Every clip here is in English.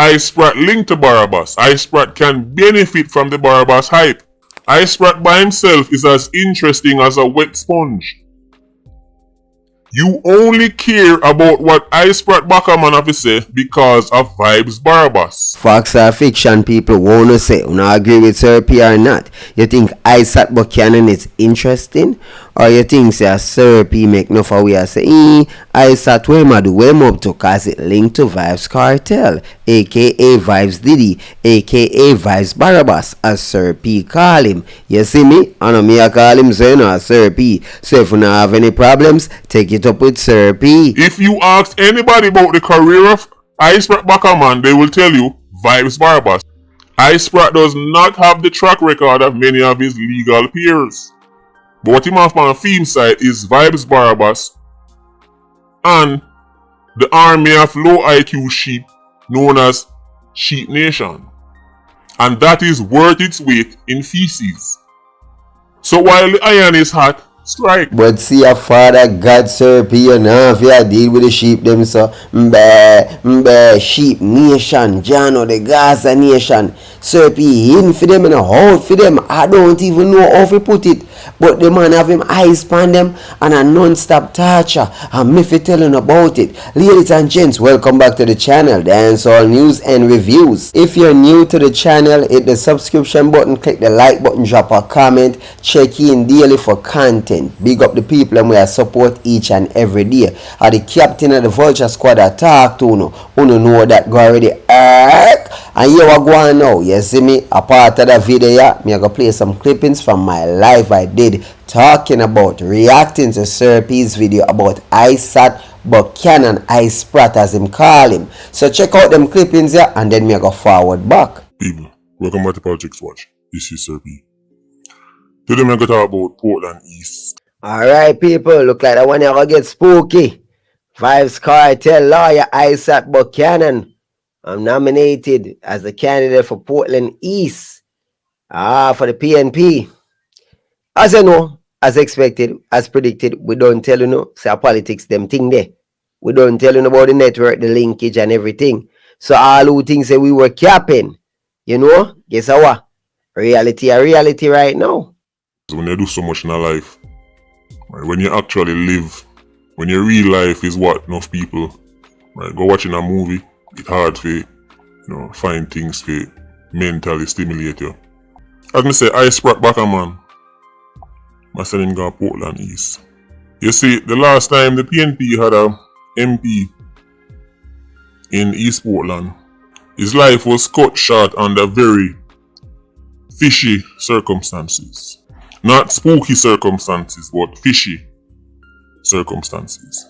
Isat linked to Barabbas. Isat can benefit from the Barabbas hype. Isat by himself is as interesting as a wet sponge. You only care about what Isat Backerman have to say because of Vybz Barabbas. Facts or fiction, people wanna say, you agree with Sir P or not? You think Isat Buchanan is interesting? Or you think say Sir P make no for we say, Isat where ma do where up to cause it linked to Vybz Kartel, aka Vybz Diddy, aka Vybz Barabbas, as Sir P call him. You see me? And me I call him say no Sir P. So if you don't have any problems, take it up with Sir P. If you ask anybody about the career of Isat Backerman, they will tell you Vybz Barabbas. Isat does not have the track record of many of his legal peers. But what he have on the theme side is Vybz Barabbas and the army of low IQ sheep known as Sheep Nation. And that is worth its weight in feces. So while the iron is hot, strike. But see a father God Sir P, you know, if you deal with the sheep them so Sheep Nation, Jano the Gaza Nation. Sir P in for them and a hold for them. I don't even know how to put it. But the man have him eyes upon them and a non-stop torture. And me fi telling about it. Ladies and gents, welcome back to the channel, Dancehall News and Reviews. If you're new to the channel, hit the subscription button, click the like button, drop a comment, check in daily for content. Big up the people and we are support each and every day. The captain of the Vulture Squad I talk to uno know that go already and here we go on now. You see me? A part of the video, me I go play some clippings from my live I did talking about reacting to Sir P's video about Isat Buchanan, Isat as him call him. So check out them clippings here and then me I go forward back. People, welcome back to Politics Watch. This is Sir P. Today I'm going to talk about Portland East. Alright people, look like that one here gonna get spooky. Vybz Kartel lawyer Isat Buchanan I'm nominated as the candidate for Portland East for the PNP. As you know, as expected, as predicted, we don't tell you no, say politics them thing there. We don't tell you about the network, the linkage and everything. So all who think say we were capping, you know, guess what? Reality right now. When you do so much in a life, right, when you actually live, when your real life is what enough people, right, go watching a movie, it's hard to, find things to mentally stimulate you. As me say, Isat Backerman, I said him go Portland East. You see, the last time the PNP had a MP in East Portland, his life was cut short under very fishy circumstances. Not spooky circumstances, but fishy circumstances.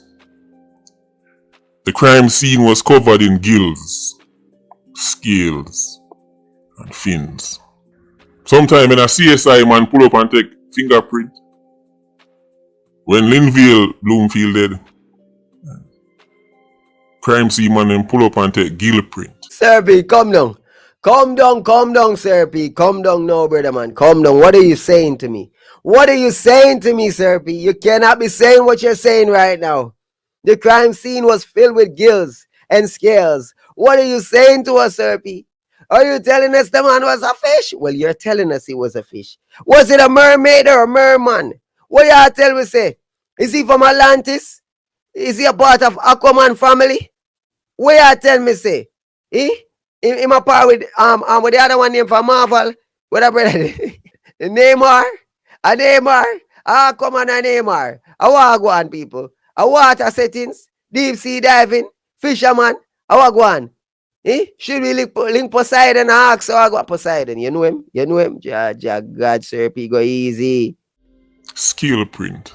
The crime scene was covered in gills, scales, and fins. Sometime when a CSI man pull up and take fingerprint. When Linville Bloomfield dead, crime scene man then pull up and take gill print. Sir P, come down. Come down, Sir P. Come down now, brother man. Come down. What are you saying to me? What are you saying to me, Sir P? You cannot be saying what you're saying right now. The crime scene was filled with gills and scales. What are you saying to us, Sir P? Are you telling us the man was a fish? Well, you're telling us he was a fish. Was it a mermaid or a merman? What y'all tell me say? Is he from Atlantis? Is he a part of Aquaman family? What y'all tell me say? Him a part with the other one named for Marvel. What a brother? Neymar? A Neymar? Aquaman and Neymar. A wagwan people. A water settings, deep sea diving, fisherman, how go on? Should we link Poseidon and ask how go Poseidon? You know him? You know him? God, Sir P, go easy. Scale print.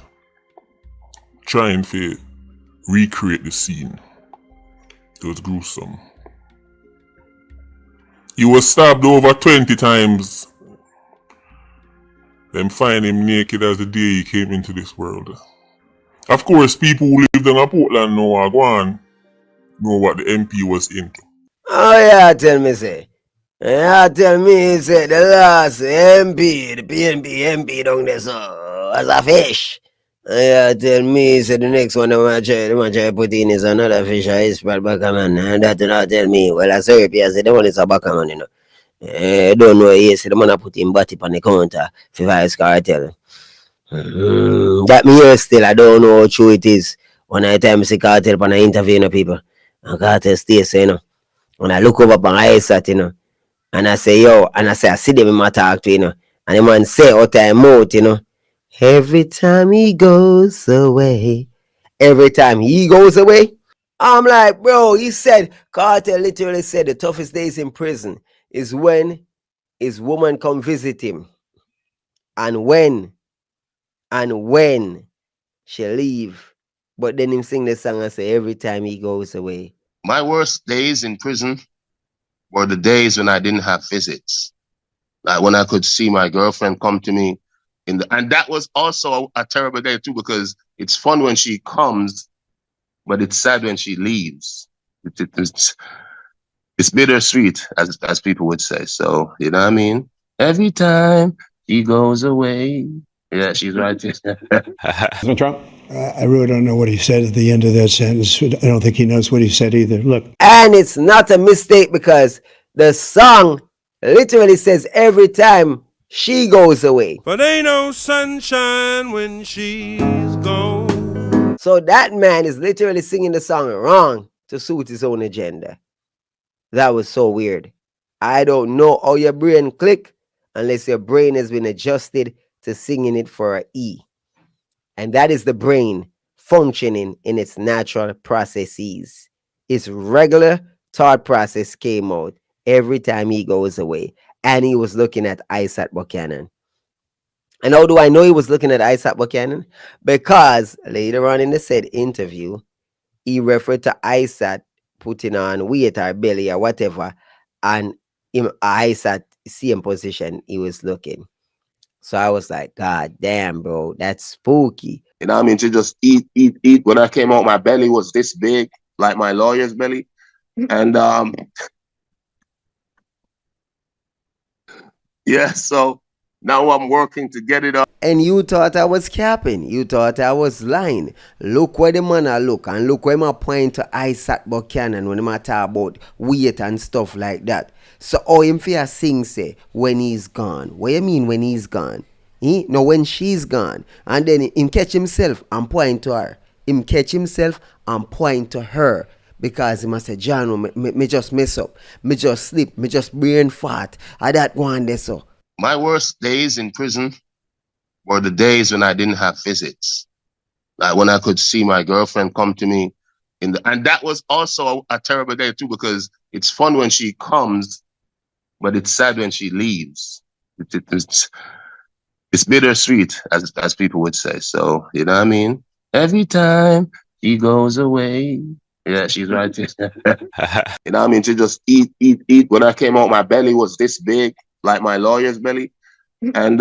Trying to recreate the scene. It was gruesome. He was stabbed over 20 times. Then find him naked as the day he came into this world. Of course, people who live in Portland know what the MP was into. Oh yeah, tell me say. Yeah, tell me say the last MP, the PNP MP down there so as a fish. Yeah, tell me, so the next one they want to put in is another fish or is bad backaman. And that do not tell me. Well, I say, I say, the one is a backaman, you know. I don't know, yes, the man I put him body on the counter for Vybz Kartel. That me here still, I don't know how true it is. When I time see Kartel on the interview, you know, people. And Kartel stays, you know. When I look over on Isat, you know. And I say, yo, and I say, I see them in my talk to, you know. And the man say out time out, you know. Every time he goes away, every time he goes away, I'm like, bro, he said, Carter literally said the toughest days in prison is when his woman come visit him. And when she leave. But then him sing the song and say, every time he goes away. My worst days in prison were the days when I didn't have visits. Like when I could see my girlfriend come to me and that was also a terrible day too, because it's fun when she comes, but it's sad when she leaves. It's bittersweet, as people would say. So, you know what I mean? Every time he goes away. Yeah, she's right. President Trump? I really don't know what he said at the end of that sentence. I don't think he knows what he said either. Look. And it's not a mistake because the song literally says every time she goes away. But ain't no sunshine when she's gone. So that man is literally singing the song wrong to suit his own agenda. That was so weird. I don't know how your brain click unless your brain has been adjusted to singing it for an E. And that is the brain functioning in its natural processes. Its regular thought process came out every time he goes away. And he was looking at Isat Buchanan. And how do I know he was looking at Isat Buchanan? Because later on in the said interview, he referred to Isat putting on weight or belly or whatever, and him Isat same position he was looking. So I was like, God damn, bro, that's spooky. You know what I mean? To just eat. When I came out, my belly was this big, like my lawyer's belly. And yeah, so now I'm working to get it up. And you thought I was capping. You thought I was lying. Look where the man I look, and look where my point to Isat Buchanan when I talk about weight and stuff like that. So how him fear sing say when he's gone? What you mean when he's gone? No, when she's gone. And then him catch himself and point to her. Him catch himself and point to her. Because he must say, John, me just mess up. Me just slip. Me just brain fart. I that one there so. My worst days in prison were the days when I didn't have visits. Like when I could see my girlfriend come to me and that was also a terrible day too, because it's fun when she comes, but it's sad when she leaves. It's bittersweet, as people would say. So, you know what I mean? Every time he goes away. Yeah, she's right. You know what I mean? To just eat. When I came out, my belly was this big, like my lawyer's belly. And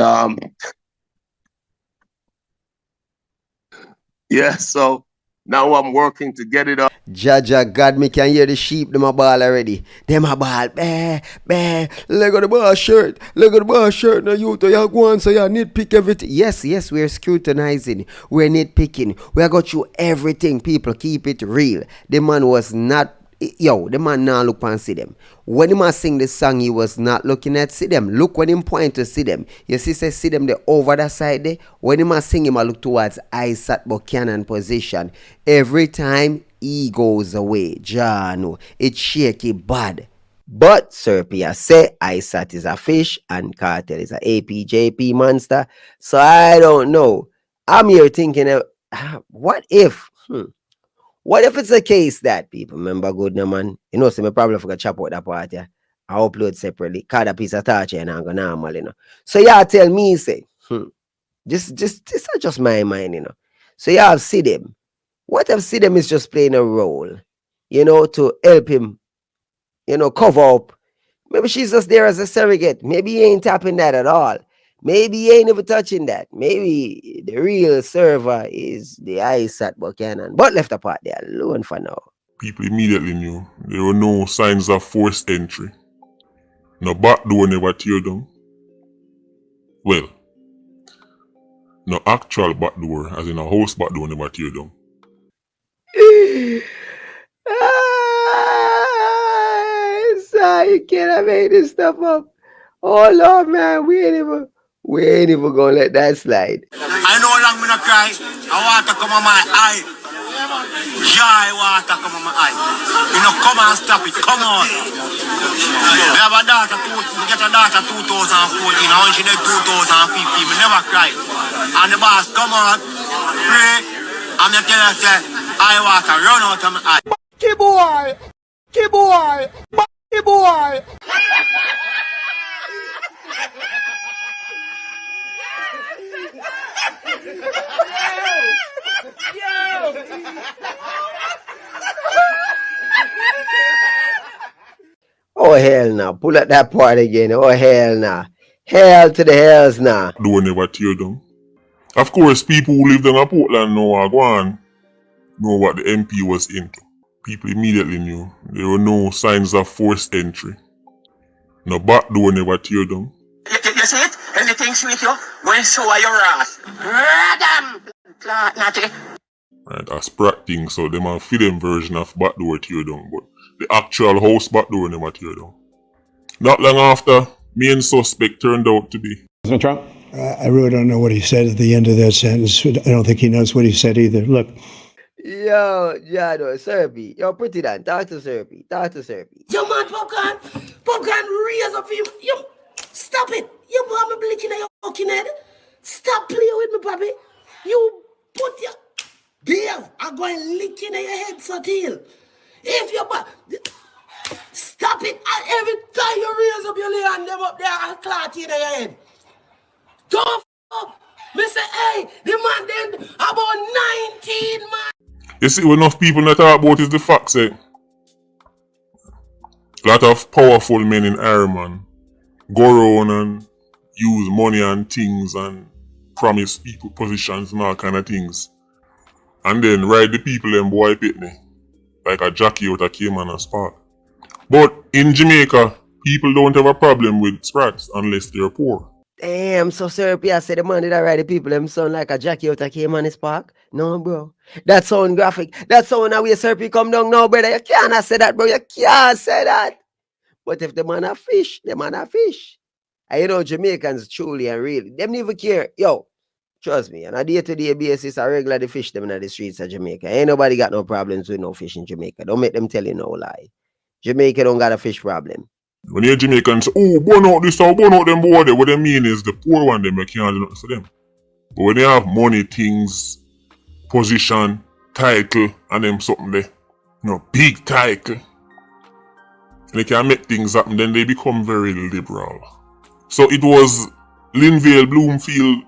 yeah, so now I'm working to get it up. Jaja, God, me can hear the sheep, them a ball already. Them a ball, bah, bah. Look at the boss shirt. Look at the boss shirt. Now you go on, so you nitpick everything. Yes, we're scrutinizing. We're nitpicking. We are got you everything, people. Keep it real. The man was not, the man now look and see them. When he must sing the song, he was not looking at see them. Look when him point to see them. You see them the over that side there. When he must sing, him I look towards Isat Buchanan position. Every time he goes away, Jano, it's shaky bad. But Serpia say Isat is a fish and Kartel is a APJP monster. So I don't know. I'm here thinking of what if? What if it's a case that people remember good no man? You know, so me probably forgot chop out that part, yeah. I upload separately. Card a piece of torture and I go normal, you know. So y'all tell me, say, this is just my mind, you know. So y'all see them. What if see them is just playing a role, you know, to help him, you know, cover up. Maybe she's just there as a surrogate. Maybe he ain't tapping that at all. Maybe he ain't even touching that. Maybe the real server is the Isat Buchanan. But left apart there alone for now. People immediately knew there were no signs of forced entry. No back door never tear down. Well, No actual back door, as in a house back door never tear down. So you cannot make this stuff up. Oh Lord, man, we ain't even gonna let that slide. I know how long me not cry. I want to come on my eye. Joy water come on my eye. You know, come and stop it. Come on. We have a daughter, we get a daughter 2014. I want she did 2015. We never cry. And the boss, come on, pray. I'm going to tell you, say, eye water, run out of my eye. Boy! Boy! Boy! Oh hell no. Pull up that part again. Oh hell no. Hell to the hells now. Door never tear down. Of course, people who live down in Portland know what the MP was into. People immediately knew. There were no signs of forced entry. No back door never tear down. You see it? Anything sweet you? When so are your ass. Right, a sprat thing, so them a film version of back door tear down, but the actual house back door never tear down. Not long after, main suspect turned out to be President Trump? I really don't know what he said at the end of that sentence. I don't think he knows what he said either. Look. Yo, Jado, Serpy. Yo, pretty Dan. Talk to Serpy. Yo, man, Popcorn, raise up him. Yo, stop it. You want me blinking at your fucking head? Stop playing with me, Bobby. You put your... Dave, I'm going to lick in your head, Satil. If you... Stop it. And every time you raise up your hand, them up there, I'll clot in your head. Don't up. Me say, hey, the man then about 19, man. You see, what enough people not talk about is the fact that a lot of powerful men in Ireland go around and use money and things and promise people positions and all kind of things. And then ride the people them boy pitney like a jockey out of Cayman and Spark. But in Jamaica, people don't have a problem with sprats unless they're poor. Damn, so Serpy, I said the man did I ride the people them sound like a jockey out of Cayman Park? No, bro. That sound graphic. That sound how way Serpy come down now, brother. You can't say that, bro. You can't say that. But if the man a fish, the man a fish. And you know, Jamaicans truly and really, them never care. Yo, trust me, on a day-to-day basis, I regularly fish them in the streets of Jamaica. Ain't nobody got no problems with no fish in Jamaica. Don't make them tell you no lie. Jamaica don't got a fish problem. When you Jamaicans say, oh, burn out this or burn out them boy there, what they mean is the poor one them, you can't do nothing for them. But when they have money, things, position, title, and them something there, you know, big title, and they can make things happen, then they become very liberal. So it was Linvale, Bloomfield,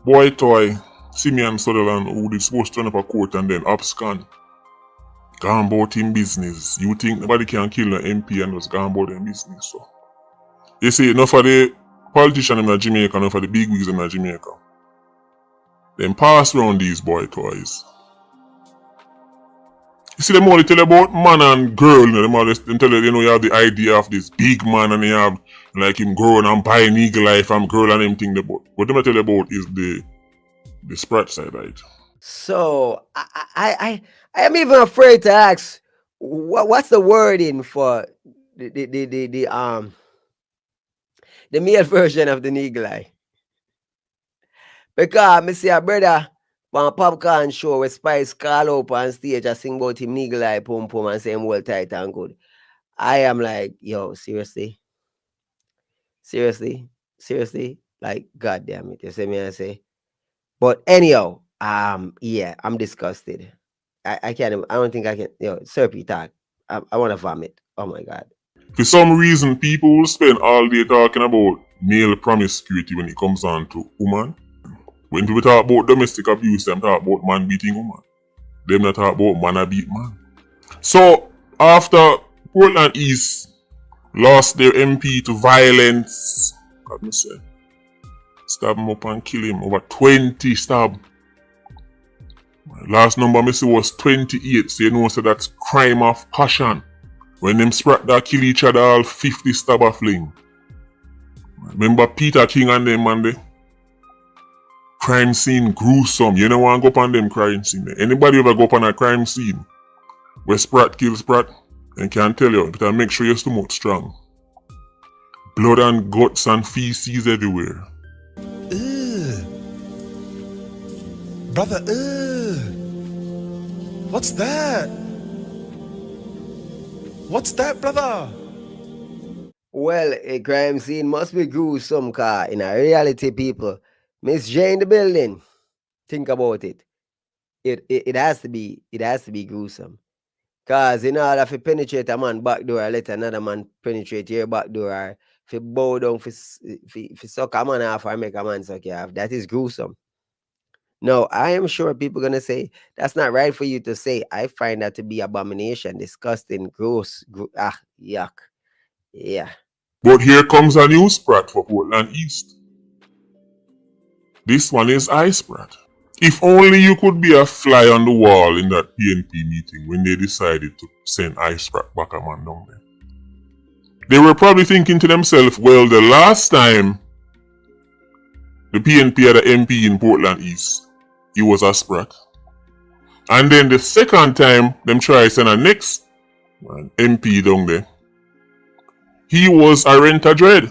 boy toy, Simeon Sutherland, who was supposed to turn up a court and then abscond. Gone about in business. You think nobody can kill an MP and just gone about in business. So you see, enough of the politicians in Jamaica, enough of the big wigs in Jamaica. Then pass around these boy toys. You see them only tell you about man and girl, you know, them tell you, you have the idea of this big man and they have like him growing and buying eagle eye from girl and them thing about. What them tell you about is the sprat side, right? So I am even afraid to ask what's the wording for the male version of the eagle eye. Because I see a brother on a popcorn show where Spice call up on stage and sing about him eagle eye pum pum and say him well tight and good. I am like, yo, seriously? Like, god damn it. You see me I say? But anyhow, yeah, I'm disgusted. I don't think I can, Serpy talk. I want to vomit. Oh my god. For some reason, people will spend all day talking about male promiscuity when it comes on to woman. When people talk about domestic abuse, them talk about man beating woman. Them not talk about man a beat man. So, after Portland East lost their MP to violence, let me say, stab him up and kill him, over 20 stab. Last number I see was 28, so you know so that's crime of passion. When them sprat that kill each other, all 50 stab a fling. Remember Peter King and them man they? crime scene gruesome. You don't want to go up on them crime scene. Anybody ever go up on a crime scene where Sprat kills Sprat? And can tell you, but make sure your stomach strong. Blood and guts and feces everywhere. Brother, what's that? What's that, brother? Well, a crime scene must be gruesome, car. In a reality, people, Miss J in the building. Think about it. It has to be gruesome. Cause in order to penetrate a man back door, let another man penetrate your back door, or if you bow down for suck a man off or make a man suck you off, that is gruesome. No, I am sure people gonna say that's not right for you to say. I find that to be abomination, disgusting, gross, yuck. Yeah. But here comes a new Sprat for Portland East. This one is I Sprat. If only you could be a fly on the wall in that PNP meeting when they decided to send I Sprat back a man down there. They were probably thinking to themselves, well, the last time the PNP had an MP in Portland East, he was a Sprat. And then the second time them try to send a next MP down there, he was a Renta Dread.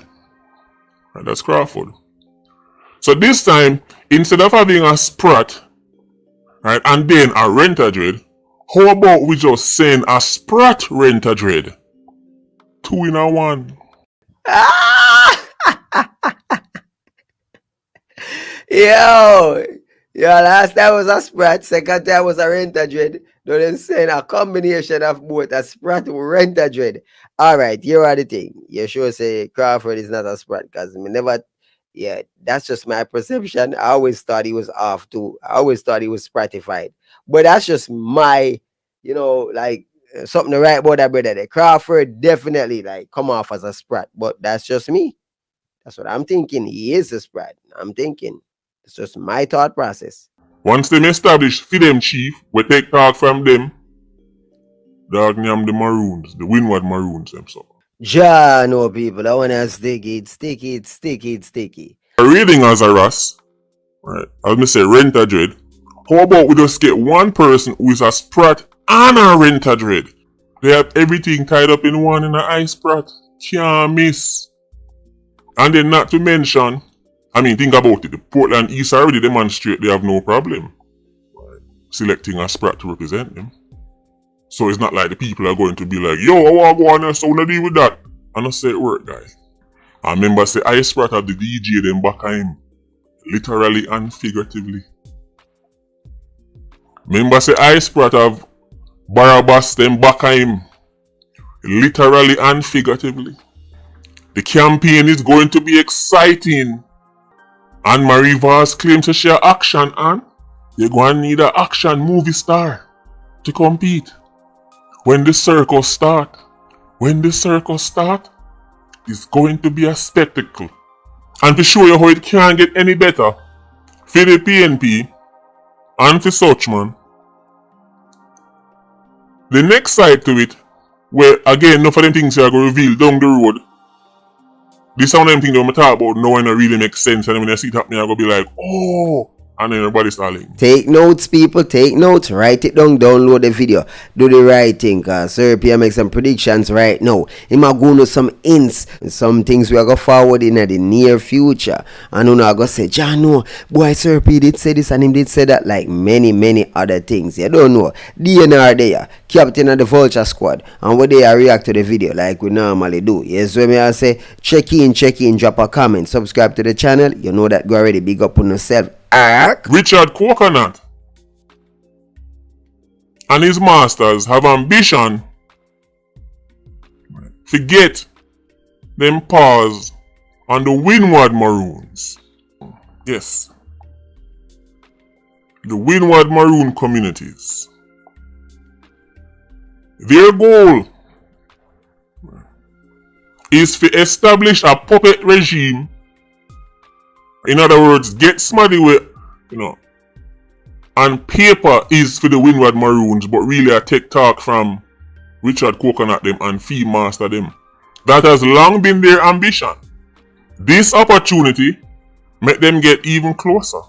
And that's Crawford. So this time, instead of having a Sprat, right, and then a Renta Dread, how about we just send a Sprat Renta Dread? 2 in a 1. Yo, last time was a Sprat, second time was a Renta Dread. Don't then send a combination of both a Sprat and Renta Dread. Alright, here are the thing. You sure say Crawford is not a Sprat, because me never. Yeah, that's just my perception. I always thought he was off too. I always thought he was spratified. But that's just my, something to write about that brother. The Crawford definitely come off as a Sprat. But that's just me. That's what I'm thinking. He is a Sprat. I'm thinking. It's just my thought process. Once them establish for them chief, we take talk from them. Dog name the Maroons, the Windward Maroons themselves. Ja, no people, I want to sticky. Reading as a Ras, right, as me say, Renta Dread. How about we just get one person who is a Sprat and a Renta Dread? They have everything tied up in one in an I Sprat. Can't miss. And then not to mention, think about it, the Portland East already demonstrate they have no problem selecting a Sprat to represent them. So it's not like the people are going to be like, yo, I want to go on there, so I want to deal with that. And I say it work, guys. I remember say I Sprat have the DJ them back at him. Literally and figuratively. Remember say I Sprat have Barabbas them back at him. Literally and figuratively. The campaign is going to be exciting. And Marie Vaz claims to share action, and you're going to need an action movie star to compete. When the circus start, it's going to be a spectacle. And to show you how it can't get any better, for the PNP and for Suchman, the next side to it, where again, enough of them things are going to reveal down the road, this one of them things that I'm talking about now and it really makes sense, and when I see it happening, I'm going to be like, oh, and then everybody's starting. Take notes, people, take notes. Write it down, download the video. Do the right thing, cause Sir P make some predictions right now. He might go know some hints, some things we are going to forward in the near future. And you are going to say, John, no, boy, Sir P did say this and him did say that, like many other things. You don't know. DNR there, captain of the Vulture Squad, and what they react to the video like we normally do. Yes, when I say, check in, drop a comment, subscribe to the channel. You know that go already, big up on yourself. Richard Coconut and his masters have ambition. Forget them paws on the Windward Maroons. Yes. The Windward Maroon communities. Their goal is to establish a puppet regime. In other words, get smarty with, and paper is for the Windward Maroons, but really I take talk from Richard Coconut them and Fee Master them. That has long been their ambition. This opportunity make them get even closer.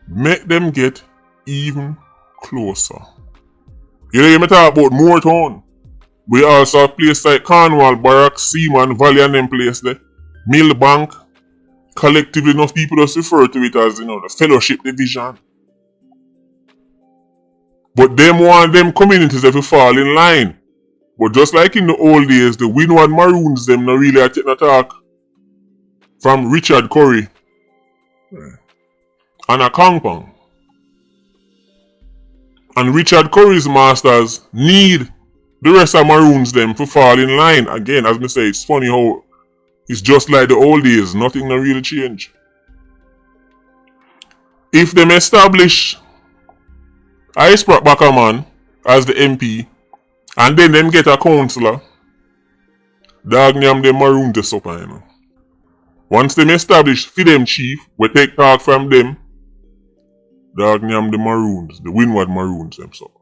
make them get even closer. You know, me talk about Moortown. We also have places like Cornwall, Barrack, Seaman, Valley and them place there. Millbank. Collectively enough people just refer to it as, the fellowship division. But them want them communities to fall in line. But just like in the old days, the Windward Maroons them not really taking a talk from Richard Curry and a Kongpong. And Richard Curry's masters need the rest of Maroons them to fall in line. Again, as I say, it's funny how it's just like the old days, nothing no really change. If them establish Isat Bakaman as the MP, and then them get a councillor, dog nyam them Maroon to supper, Once them establish for them chief, we take talk from them, dog nyam the Maroons, the Windward Maroons them supper.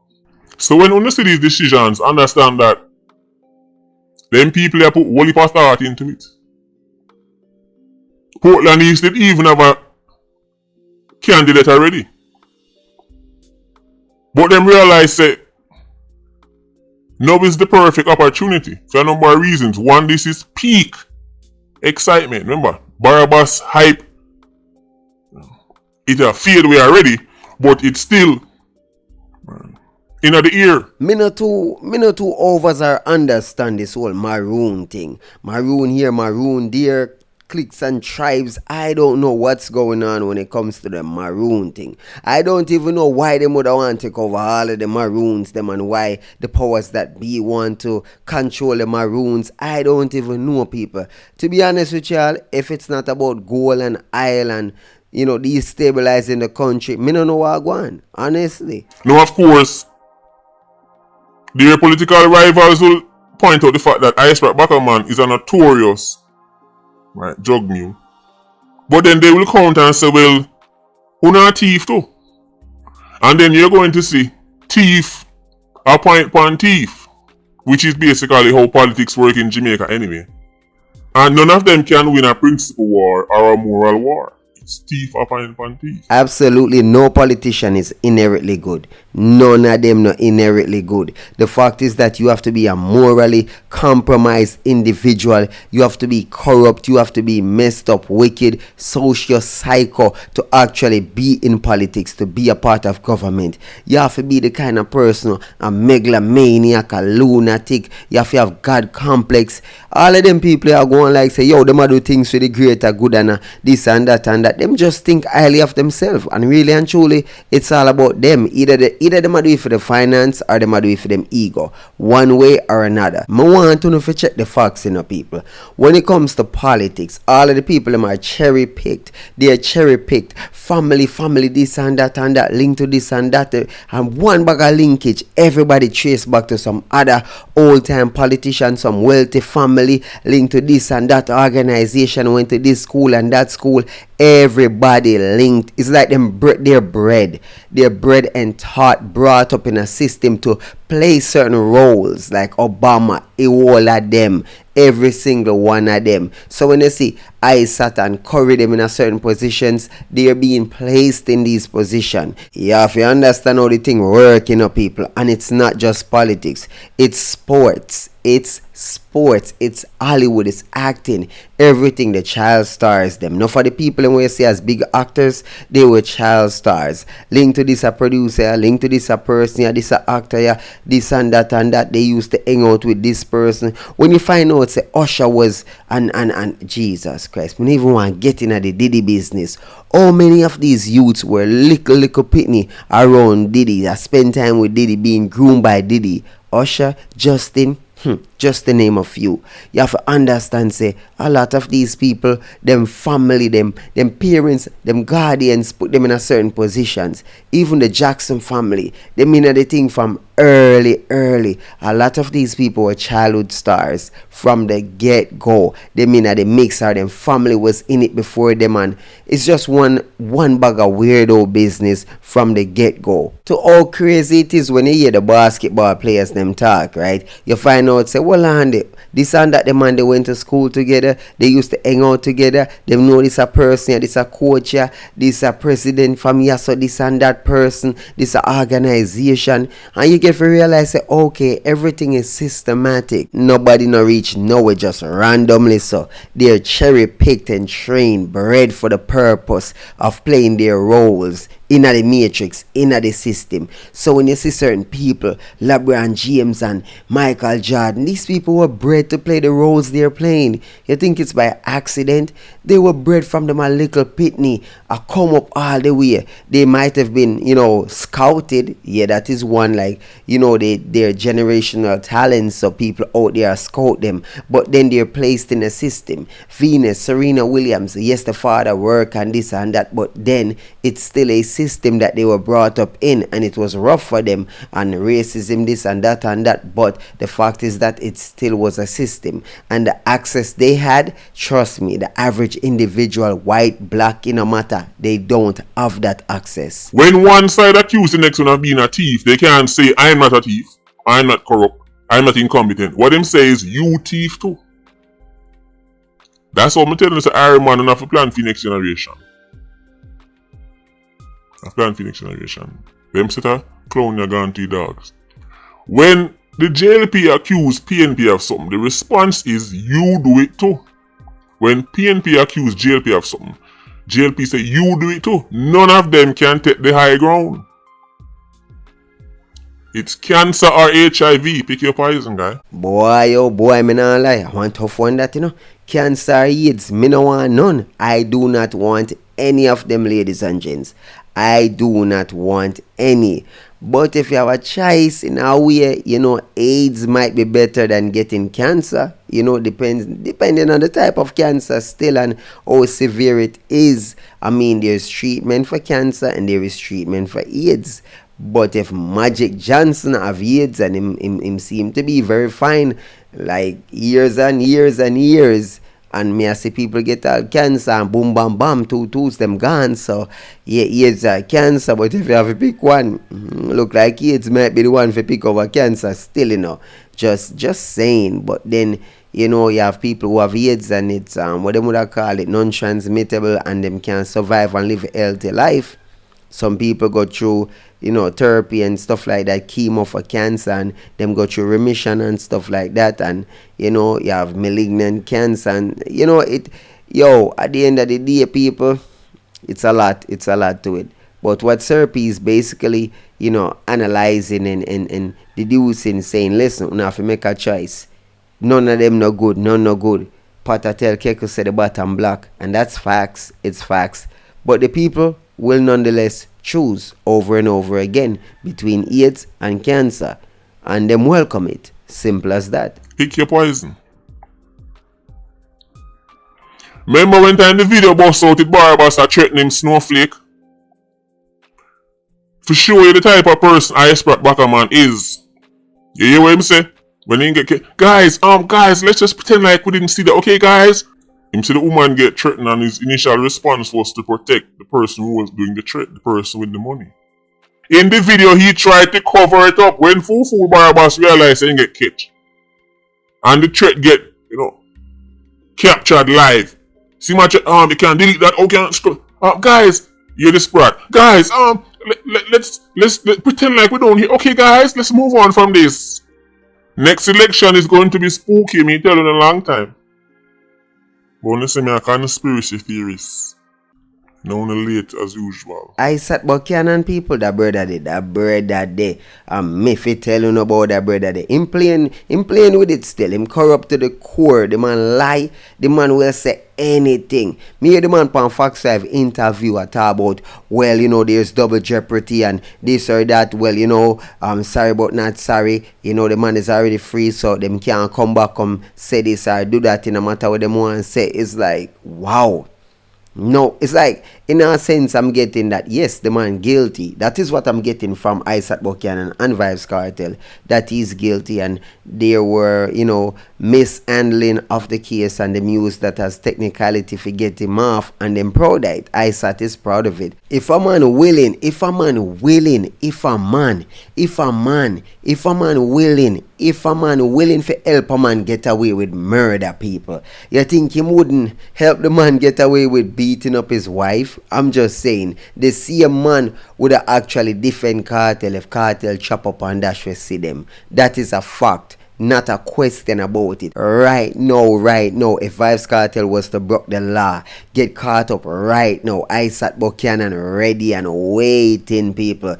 So when you see these decisions, understand that them people have put whole heap of thought into it. Portland East did even have a candidate already. But them realize that now is the perfect opportunity for a number of reasons. One, this is peak excitement. Remember, Barabbas hype, it a fade away already, but it's still in the ear. Me no too overs or understand this whole Maroon thing. Maroon here, Maroon there, cliques and tribes. I don't know what's going on when it comes to the Maroon thing. I don't even know why they would want to take over all of the Maroons them and why the powers that be want to control the Maroons. I don't even know, people. To be honest with y'all, if it's not about gold and oil and destabilizing the country, me don't know what I want, honestly. Now, of course, their political rivals will point out the fact that Isat Bakaman is a notorious drug mule. But then they will counter and say, well, who not thief too? And then you're going to see thief appoint upon thief, which is basically how politics work in Jamaica anyway. And none of them can win a principal war or a moral war. It's thief upon thief. Absolutely no politician is inherently good. None of them not inherently good. The fact is that you have to be a morally compromised individual. You have to be corrupt. You have to be messed up, wicked, socio-psycho to actually be in politics, to be a part of government. You have to be the kind of person, a megalomaniac, a lunatic. You have to have God complex. All of them people are going like say, yo, them a do things for the greater good and this and that and that. Them just think highly of themselves, and really and truly it's all about them. Either them a do it for the finance or them a do it for them ego, one way or another. I want to know if you check the facts, people. When it comes to politics, all of the people them are cherry picked. They are cherry picked. Family, this and that, link to this and that, and one bag of linkage. Everybody trace back to some other old time politician, some wealthy family, linked to this and that organization, went to this school and that school. Everybody linked. It's like them they're bred and brought up in a system to play certain roles, like Obama, all of them, every single one of them. So when you see Isat and Curry them in a certain positions, they're being placed in these positions. You have to understand how the thing working, people. And it's not just politics, it's sports. It's Hollywood, it's acting, everything. The child stars them. Now for the people when you see as big actors, they were child stars. Linked to this a producer, linked to this a person, this a actor, this and that. They used to hang out with this person. When you find out say Usher was and Jesus Christ, we don't even want to get into the Diddy business. How many of these youths were little pitney around Diddy, that spend time with Diddy, being groomed by Diddy? Usher, Justin, just the name of few. You have to understand, say, a lot of these people, them family, them parents, them guardians put them in a certain positions. Even the Jackson family, they mean the thing from early. A lot of these people were childhood stars from the get-go. They mean that the mix or them family was in it before them, and it's just one bag of weirdo business from the get-go. To how crazy it is when you hear the basketball players them talk, right? You find out out, say, well, and this and that, the man, they went to school together, they used to hang out together, they know this a person, this a coach here, this a president from here, so this and that person, this a organization, and you get to realize, say, okay, everything is systematic. Nobody no reach nowhere just randomly, so they're cherry picked and trained, bred for the purpose of playing their roles in the matrix, in the system. So when you see certain people, LeBron James and Michael Jordan, these people were bred to play the roles they're playing. You think it's by accident? They were bred from them a little pitney, a come up all the way. They might have been, scouted. Yeah, that is one, like, their generational talents, so people out there scout them. But then they're placed in a system. Venus, Serena Williams, yes, the father work and this and that, but then it's still a system that they were brought up in, and it was rough for them, and racism, this and that, but the fact is that it still was a system, and the access they had, trust me, the average individual, white, black, no matter, they don't have that access. When one side accused the next one of being a thief, they can't say, I'm not a thief, I'm not corrupt, I'm not incompetent. What them say is, you thief too. That's what I'm telling you, it's an Iron Man and have a plan for next generation. A plan for next generation. Them set a clown your guarantee dogs. When the JLP accuse PNP of something, the response is, you do it too. When PNP accuse JLP of something, JLP say, you do it too. None of them can take the high ground. It's cancer or HIV. Pick your poison, guy. Boy, oh boy, me not lie. I want tough one that, Cancer, AIDS, me no want none. I do not want any of them, ladies and gents. I do not want any. But if you have a choice in a way, AIDS might be better than getting cancer. Depending on the type of cancer still and how severe it is. I mean, there's treatment for cancer and there is treatment for AIDS. But if Magic Johnson have AIDS and him seem to be very fine, like years and years and years, and me I see people get all cancer and boom bam bam, two tools them gone. So yeah, AIDS cancer, but if you have to pick one, look like AIDS might be the one for pick over cancer still, just saying. But then you have people who have AIDS and it's what they would call it, non-transmittable, and them can survive and live a healthy life. Some people go through therapy and stuff like that, chemo for cancer, and them go through remission and stuff like that, and you have malignant cancer, and at the end of the day, people, it's a lot to it. But what therapy is basically, analyzing and deducing, saying, listen, you have to make a choice. None of them no good, none no good. Potter tell Keiko said the bottom black, and that's facts, it's facts. But the people will nonetheless choose over and over again between AIDS and cancer, and them welcome it. Simple as that. Pick your poison. Remember when time the video bust out, it Barabbas a threatening Snowflake? To show you the type of person Iceberg Backerman is. You hear what him say? When he get guys, let's just pretend like we didn't see that, okay guys? Him see the woman get threatened, and his initial response was to protect the person who was doing the threat, the person with the money. In the video, he tried to cover it up when Fufu Barabbas realized he didn't get catch. And the threat get, captured live. See my chat, you can delete that, okay, guys, you're the sprat. Guys, let's pretend like we don't hear. Okay guys, let's move on from this. Next election is going to be spooky, me telling a long time. But listen, me a conspiracy theorist. No late as usual. Isat Buchanan people, that brother there. Me fi tell you about that brother there. Him playing with it still. Him corrupt to the core. The man lie. The man will say anything. Me hear the man on Fox 5 interview at about, there's double jeopardy and this or that. I'm sorry but not sorry. The man is already free, so them can't come back say this or do that, no matter what them want to say. It's like, wow. No, it's like, in a sense, I'm getting that, yes, the man guilty. That is what I'm getting from Isat Buchanan and Vybz Kartel, that he's guilty, and there were, mishandling of the case, and them use that as technicality to get him off, and them proud of it. Isat is proud of it. If a man willing if a man willing to help a man get away with murder people, you think him wouldn't help the man get away with beating up his wife? I'm just saying, the same man would have actually defend Kartel if Kartel chop up and dash we see them. That is a fact, not a question about it. Right now, if Vybz Kartel was to break the law, get caught up right now, Isat Buchanan ready and waiting, people.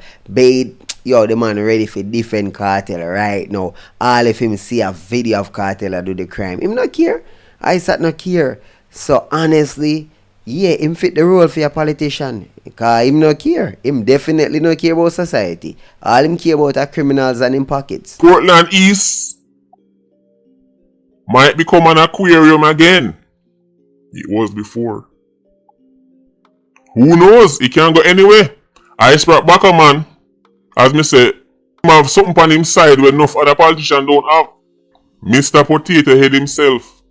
Yo, the man ready for defend Kartel right now. All if him see a video of Kartel do the crime, him not care. Isat not care. So honestly, yeah, him fit the role for a politician. Because him not care. Him definitely not care about society. All him care about are criminals and him pockets. Portland East might become an aquarium again. It was before. Who knows? It can go anywhere. Ice Rock Backer man, as me say, him have something on him side where enough other politicians don't have. Mr. Potato Head himself.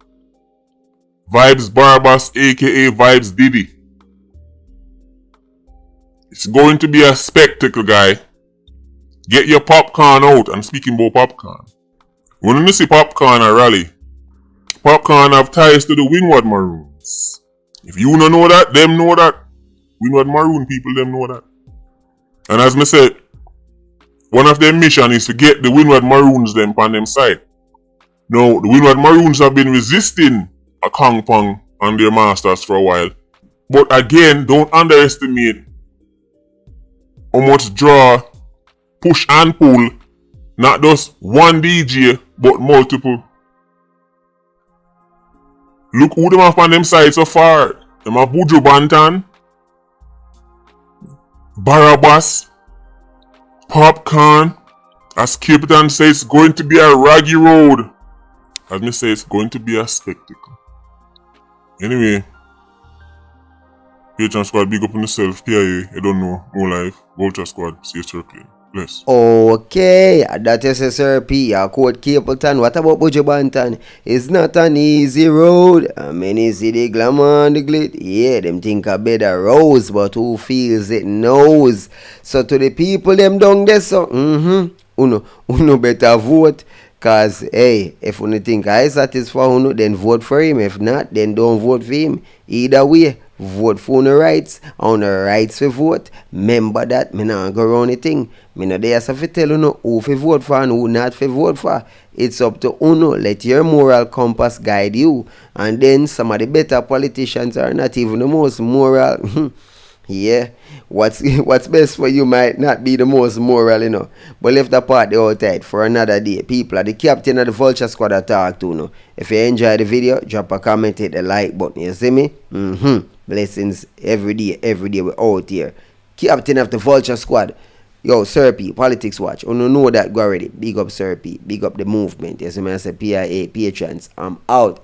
Vybz Barbas aka Vybz Diddy. It's going to be a spectacle, guy. Get your popcorn out. And speaking about popcorn, when you see popcorn at rally, popcorn have ties to the Windward Maroons. If you don't know that, them know that. Windward Maroon people, them know that. And as me said, one of their mission is to get the Windward Maroons them on them side. Now, the Windward Maroons have been resisting a Kong Pong and their masters for a while. But again, don't underestimate how much draw, push and pull, not just one DJ, but multiple. Look who them have on them side so far. Them have Buju Banton, Barabbas, Popcorn. As Captain says, it's going to be a raggy road. As me say, it's going to be a spectacle. Anyway, Patreon Squad, big up on yourself. PIA, I don't know, more life. Vulture Squad, Fishically. Bless. Okay, that is SRP. I quote Capleton. What about Buju Banton? It's not an easy road. I mean, you see the glamour and the glit. Yeah, them think a better rose, but who feels it knows. So to the people, them down there, so, uno better vote. Cause, hey, if you think Isat is for uno, then vote for him. If not, then don't vote for him. Either way, vote for the rights. On the rights to vote. Remember that. Me not go around the thing. Me not there to tell you who to vote for and who not to vote for. It's up to uno. Let your moral compass guide you. And then some of the better politicians are not even the most moral. Yeah, what's best for you might not be the most moral, But left the party outside for another day. People are the captain of the Vulture Squad I talk to, If you enjoy the video, drop a comment, hit the like button. You see me? Blessings every day we're out here. Captain of the Vulture Squad. Yo, Sirpy, Politics Watch. You know that go already. Big up Sirpy. Big up the movement. You see me? I say PIA, patrons. I'm out.